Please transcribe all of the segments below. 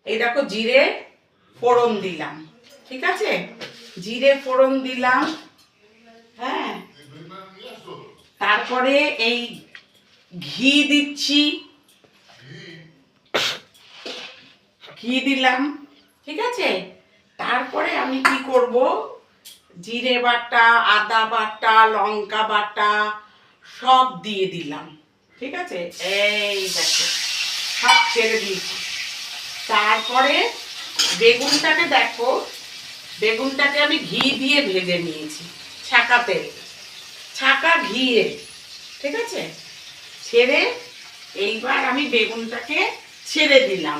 এই দেখো জিরে ফোড়ন দিলাম, ঠিক আছে, জিরে ফোড়ন দিলাম। হ্যাঁ, তারপরে এই ঘি দিচ্ছি, ঘি দিলাম, ঠিক আছে। তারপরে আমি কি করব, জিরে বাটা, আদা বাটা, লঙ্কা বাটা সব দিয়ে দিলাম, ঠিক আছে। এই দেখো সব ছেড়ে দিয়েছি। তারপরে বেগুনটাকে দেখো, বেগুনটাকে আমি ঘি দিয়ে ভেজে নিয়েছি, ছাকা ঘিয়ে, ঠিক আছে। ছেড়ে এইবার আমি বেগুনটাকে ছেড়ে দিলাম,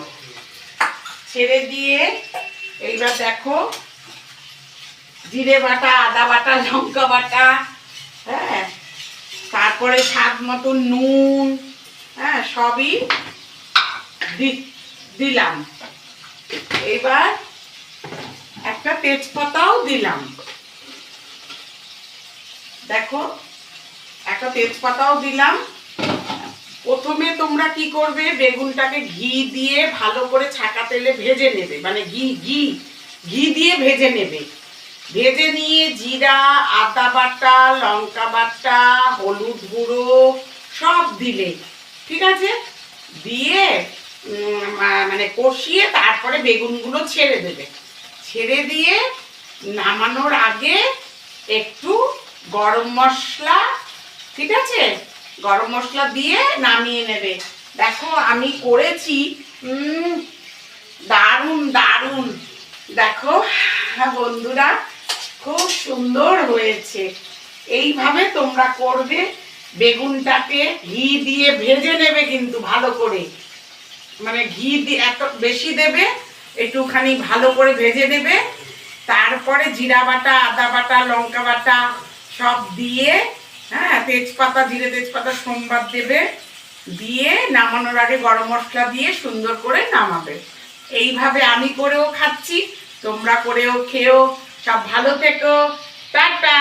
ছেড়ে দিয়ে এইবার দেখো জিরে বাটা, আদা বাটা, লঙ্কা বাটা, হ্যাঁ, তারপরে স্বাদ মতো নুন, হ্যাঁ, সবই দিলাম। এবার একটা তেজপাতাও দিলাম, দেখো একটা তেজপাতাও দিলাম। প্রথমে তোমরা কি করবে, বেগুনটাকে ঘি দিয়ে ভালো করে ছাকা তেলে ভেজে নেবে, মানে ঘি দিয়ে ভেজে নেবে। ভেজে নিয়ে জিরা, আদা বাটা, লঙ্কা বাটা, হলুদ গুঁড়ো সব দিলে, ঠিক আছে। দিয়ে মানে কষিয়ে তারপরে বেগুনগুলো ছেড়ে দেবে। ছেড়ে দিয়ে নামানোর আগে একটু গরম মশলা, ঠিক আছে, গরম মশলা দিয়ে নামিয়ে নেবে। দেখো আমি করেছি, দারুণ দারুণ, দেখো বন্ধুরা খুব সুন্দর হয়েছে। এইভাবে তোমরা করবে, বেগুনটাকে ঘি দিয়ে ভেজে নেবে কিন্তু ভালো করে, মানে ঘি দিয়ে এত বেশি দেবে, একটুখানি ভালো করে ভেজে নেবে। তারপরে জিরা বাটা, আদা বাটা, লঙ্কা বাটা সব দিয়ে, হ্যাঁ, তেজপাতা, জিরে তেজপাতা সোমবার দেবে, দিয়ে নামানোর আগে গরম মশলা দিয়ে সুন্দর করে নামাবে। এইভাবে আমি করেও খাচ্ছি, তোমরা করেও খেও। সব ভালো থেকো, টাটা।